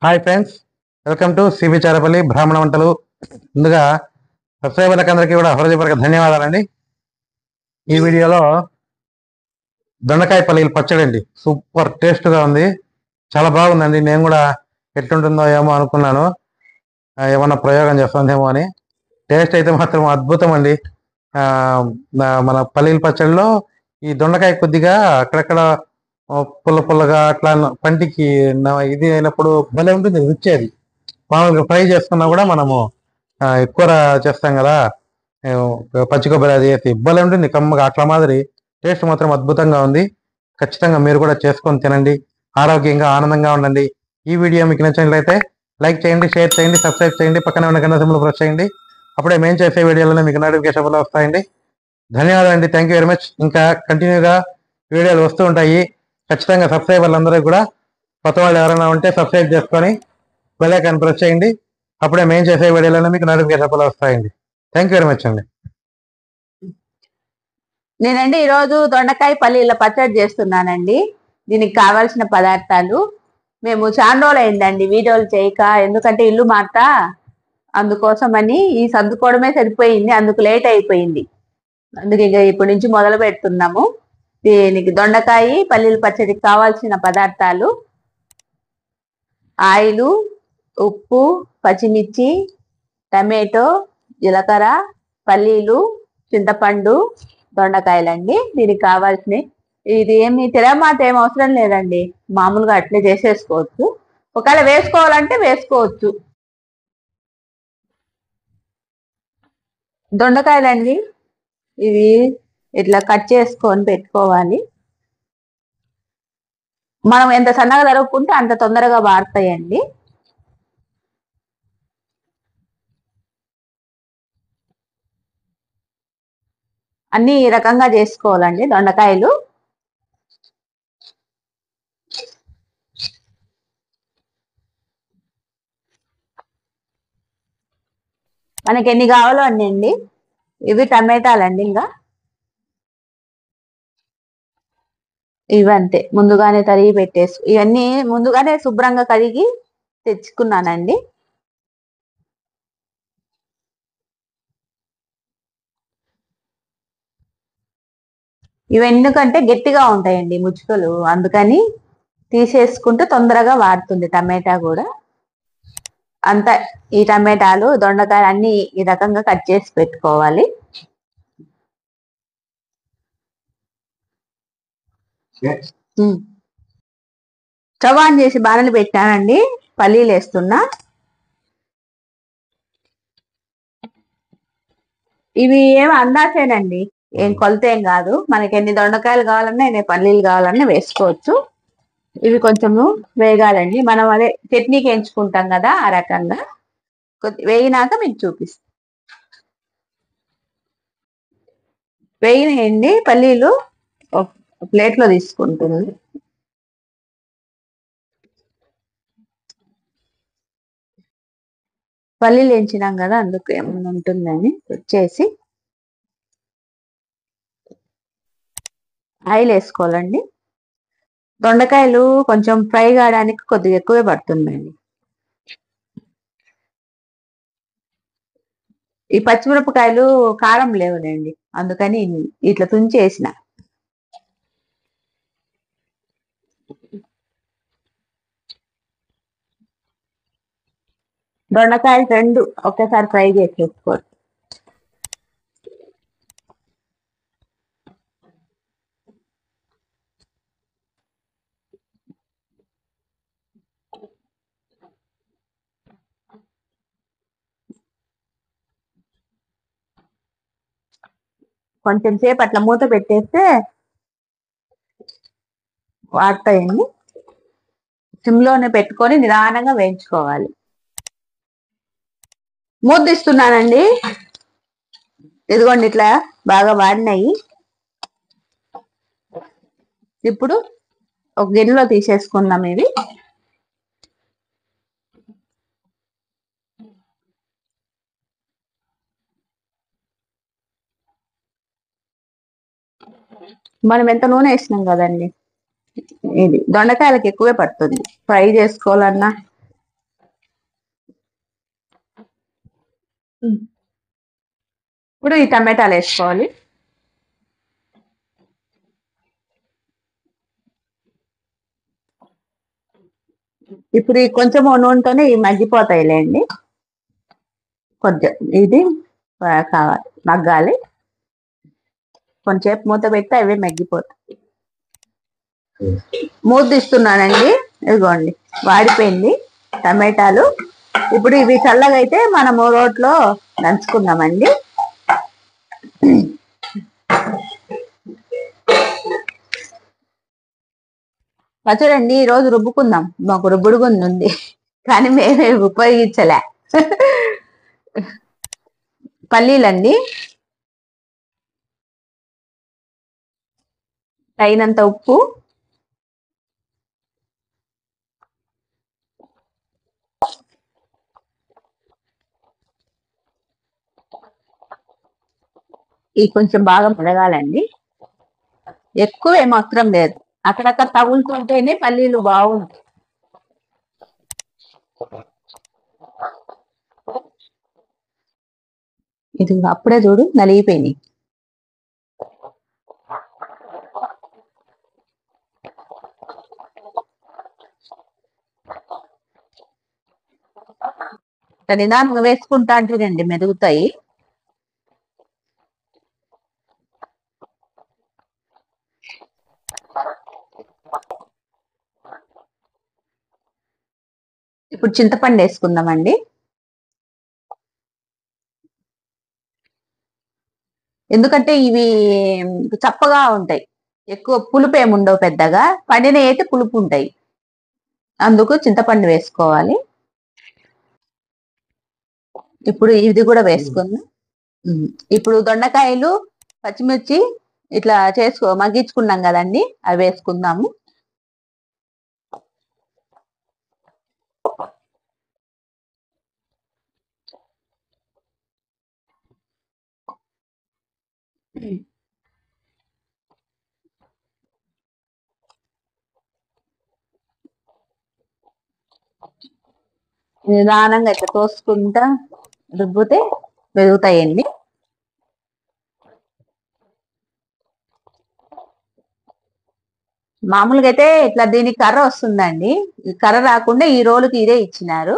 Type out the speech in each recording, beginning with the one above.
Hi friends, welcome to C B Charapalli బ్రాహ్మణ వంటలు. ముందుగా సబ్స్క్రైబర్లకు అందరికీ కూడా హృదయపూర్వక ధన్యవాదాలండి. ఈ వీడియోలో దొండకాయ పల్లీలు పచ్చడి అండి. సూపర్ టేస్ట్గా ఉంది, చాలా బాగుందండి. నేను కూడా ఎట్లుంటుందో ఏమో అనుకున్నాను, ఏమన్నా ప్రయోగం చేస్తుందేమో అని. టేస్ట్ అయితే మాత్రం అద్భుతం అండి. మన పల్లీల పచ్చడిలో ఈ దొండకాయ కొద్దిగా అక్కడక్కడ పుల్ల పుల్లగా అట్లా పంటికి ఇది అయినప్పుడు భలే ఉంటుంది రుచి. అది మామూలుగా ఫ్రై చేసుకున్నా కూడా మనము కూర చేస్తాం కదా, ఏ, పచ్చి కొబ్బరి అది వేసి భలే ఉంటుంది కమ్మగా. అట్లా మాదిరి టేస్ట్ మాత్రం అద్భుతంగా ఉంది. ఖచ్చితంగా మీరు కూడా చేసుకొని తినండి, ఆరోగ్యంగా ఆనందంగా ఉండండి. ఈ వీడియో మీకు నచ్చినట్లయితే లైక్ చేయండి, షేర్ చేయండి, సబ్స్క్రైబ్ చేయండి, పక్కన ఉన్న గంట సింబల్ ప్రెస్ చేయండి. అప్పుడే మేము చేసే వీడియోలోనే మీకు నోటిఫికేషన్ వస్తాయండి. ధన్యవాదాలు అండి, థ్యాంక్ యూ వెరీ మచ్. ఇంకా కంటిన్యూగా వీడియోలు వస్తూ ఉంటాయి. ఖచ్చితంగా సబ్స్క్రైబర్లు అందరూ కూడా, కొత్త వాళ్ళు ఎవరైనా ఉంటే సబ్స్క్రైబ్ చేసుకొని బెల్ ఐకాన్ ప్రెస్ చేయండి. అప్పుడే మేము చేసే వీడియోలోనే మీకు నోటిఫికేషన్ వస్తాయండి. థ్యాంక్ యూ వెరీ మచ్ అండి. నేనండి ఈరోజు దొండకాయ పల్లీల పచ్చడి చేస్తున్నానండి. దీనికి కావాల్సిన పదార్థాలు, మేము చాలా రోజులు అయిందండి వీడియోలు చేయక, ఎందుకంటే ఇల్లు మారుతా, అందుకోసమని ఈ సర్దుకోవడమే సరిపోయింది, అందుకు లేట్ అయిపోయింది. అందుకే ఇప్పటి నుంచి మొదలు పెడుతున్నాము. దీనికి దొండకాయ పల్లీల పచ్చడికి కావాల్సిన పదార్థాలు: ఆయిలు, ఉప్పు, పచ్చిమిర్చి, టమాటో, జీలకర్ర, పల్లీలు, చింతపండు, దొండకాయలండి. దీనికి కావాల్సినవి. ఇది ఏమి తిరగమాత ఏం అవసరం లేదండి, మామూలుగా అట్లే చేసేసుకోవచ్చు. ఒకవేళ వేసుకోవాలంటే వేసుకోవచ్చు. దొండకాయలండి ఇవి ఇట్లా కట్ చేసుకొని పెట్టుకోవాలి. మనం ఎంత సన్నగా తరుక్కుంటే అంత తొందరగా వాడతాయండి. అన్ని ఈ రకంగా చేసుకోవాలండి దొండకాయలు. మనకి ఎన్ని కావాలో అన్ని అండి. ఇవి టమాటాలండి, ఇంకా ఇవంతే ముందుగానే తరిగి పెట్టేసి, ఇవన్నీ ముందుగానే శుభ్రంగా కడిగి తెచ్చుకున్నానండి. ఇవి ఎందుకంటే గట్టిగా ఉంటాయండి ముచ్చుకలు, అందుకని తీసేసుకుంటే తొందరగా వాడుతుంది టమాటా కూడా. అంతా ఈ టమాటాలు, దొండకాయలు అన్ని ఈ రకంగా కట్ చేసి పెట్టుకోవాలి. స్టవ్ ఆన్ చేసి బాణలు పెట్టానండి, పల్లీలు వేస్తున్నా. ఇవి ఏమి అందాసేనండి, ఏం కొలత ఏం కాదు. మనకి ఎన్ని దొండకాయలు కావాలన్నా ఎన్ని పల్లీలు కావాలన్నా వేసుకోవచ్చు. ఇవి కొంచెము వేగాలండి, మనం అదే చట్నీకి ఎంచుకుంటాం కదా ఆ రకంగా. వేగినాక మీకు చూపిస్తాం. వేగినాయండి పల్లీలు, ప్లేట్లో తీసుకుంటుంది. పల్లీలు వేయించినాం కదా, అందుకు ఏమైనా ఉంటుందని వచ్చేసి ఆయిల్ వేసుకోవాలండి. దొండకాయలు కొంచెం ఫ్రై కావడానికి కొద్దిగా ఎక్కువే పడుతుందండి. ఈ పచ్చిమిరపకాయలు కారం లేవులేండి, అందుకని ఇట్లా తుంచేసిన. దొండకాయలు రెండు ఒకేసారి ఫ్రై చేసేసుకోవచ్చు. కొంచెం సేపు అట్లా మూత పెట్టేస్తే వాడతాయండి. సిమ్లోనే పెట్టుకొని నిదానంగా వేయించుకోవాలి. మూత తీస్తున్నానండి, ఇదిగోండి ఇట్లా బాగా వాడినాయి. ఇప్పుడు ఒక గిన్నెలో తీసేసుకుందాం ఇవి. మనం ఎంత నూనె వేసినాం కదండి, ఇది దొండకాయలకి ఎక్కువే పడుతుంది. ఫ్రై చేసుకోవాలన్నా ఇప్పుడు ఈ టమాటాలు వేసుకోవాలి. ఇప్పుడు ఈ కొంచెం నూనెతోనే ఇవి మగ్గిపోతాయిలేండి. కొంచెం ఇది కావాలి, మగ్గాలి. కొంచెంసేపు మూత పెడితే అవే మగ్గిపోతాయి. మూత తీస్తున్నానండి. ఇదిగోండి వాడిపోయింది టమాటాలు. ఇప్పుడు ఇవి చల్లగా అయితే మనము రోట్లో దంచుకుందామండి. పచ్చడండి ఈరోజు రుబ్బుకుందాం. మాకు రుబ్బుడు గుంది ఉంది కానీ మేమే ఉపయోగించలే. పల్లీలండి, తగినంత ఉప్పు, ఈ కొంచెం బాగా మెదగాలండి. ఎక్కువ ఏం అవసరం లేదు, అక్కడక్కడ తగులుతుంటేనే పల్లీలు బాగుంటాయి. ఇది అప్పుడే చూడు నలిగిపోయినాయి. నిదానంగా వేసుకుంటా అంటేనండి మెదుగుతాయి. ఇప్పుడు చింతపండు వేసుకుందామండి. ఎందుకంటే ఇవి చప్పగా ఉంటాయి, ఎక్కువ పులుపు ఏమి ఉండవు పెద్దగా. పండిన అయితే పులుపు ఉంటాయి, అందుకు చింతపండు వేసుకోవాలి. ఇప్పుడు ఇది కూడా వేసుకుందాం. ఇప్పుడు దొండకాయలు, పచ్చిమిర్చి ఇట్లా మగ్గించుకున్నాం కదండి, అవి వేసుకుందాము. నిదానంగా ఇట్లా తోసుకుంటా రుబ్బితే పెరుగుతాయండి. మామూలుగా అయితే ఇట్లా దీనికి కర్ర వస్తుందండి, కర్ర రాకుండా ఈ రోలుకి ఇదే ఇచ్చినారు.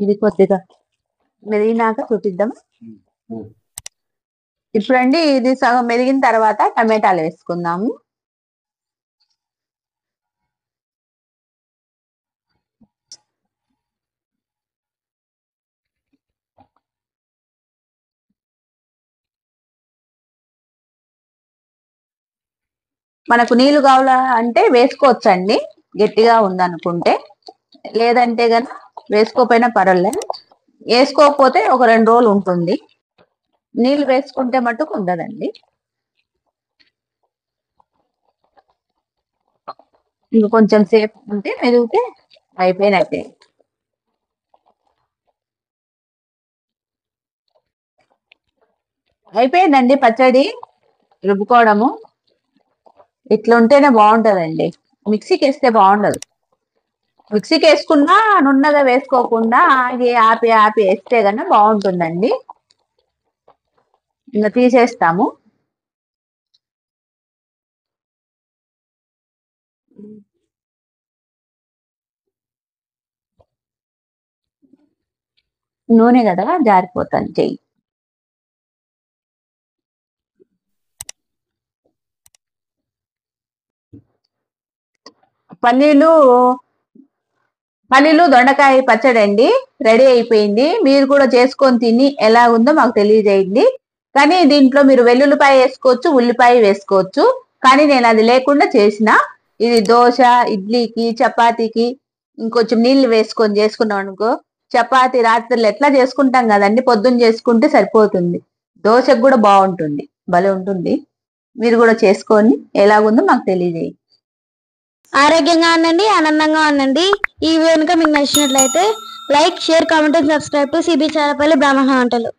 ఇది కొద్దిగా మెదిగినాక చూపిద్దాం. ఇప్పుడండి ఇది సగం మెదిగిన తర్వాత టమాటాలు వేసుకుందాము. మనకు నీళ్లు కావాలా అంటే వేసుకోవచ్చండి, గట్టిగా ఉందనుకుంటే. లేదంటే గన వేసుకోకపోయినా పర్వాలేదు, వేసుకోకపోతే ఒక 2 రోజులు ఉంటుంది. నీళ్లు వేసుకుంటే మట్టుకు ఉండదండి. ఇంక కొంచెం సేపు ఉంటే మెదిగితే అయిపోయినట్టే. అయిపోయిందండి పచ్చడి రుబ్బుకోవడము. ఇట్లా ఉంటేనే బాగుంటదండి, మిక్సీకి వేస్తే బాగుండదు. మిక్సీకి వేసుకున్నా నున్నగా వేసుకోకుండా ఆగి ఆపి ఆపి వేస్తే కన్నా బాగుంటుందండి. ఇంకా తీసేస్తాము. నూనె కదా జారిపోతాను చెయ్యి. పల్లీలు దొండకాయ పచ్చడి అండి రెడీ అయిపోయింది. మీరు కూడా చేసుకొని తిని ఎలా ఉందో మాకు తెలియజేయండి. కానీ దీంట్లో మీరు వెల్లుల్లిపాయ వేసుకోవచ్చు, ఉల్లిపాయ వేసుకోవచ్చు. కానీ నేను అది లేకుండా చేసిన. ఇది దోశ, ఇడ్లీకి, చపాతీకి ఇంకొంచెం నీళ్లు వేసుకొని చేసుకున్నాం అనుకో, చపాతీ రాత్రులు ఎట్లా చేసుకుంటాం కదండి, పొద్దున్న చేసుకుంటే సరిపోతుంది. దోశకు కూడా బాగుంటుంది, భలే ఉంటుంది. మీరు కూడా చేసుకొని ఎలాగుందో మాకు తెలియజేయండి. ఆరోగ్యంగా ఉండండి, ఆనందంగా ఉండండి. ఈ వీడియో కనుక మీకు నచ్చినట్లయితే like, share, comment, subscribe to C B Charapalli బ్రాహ్మణ వంటలు.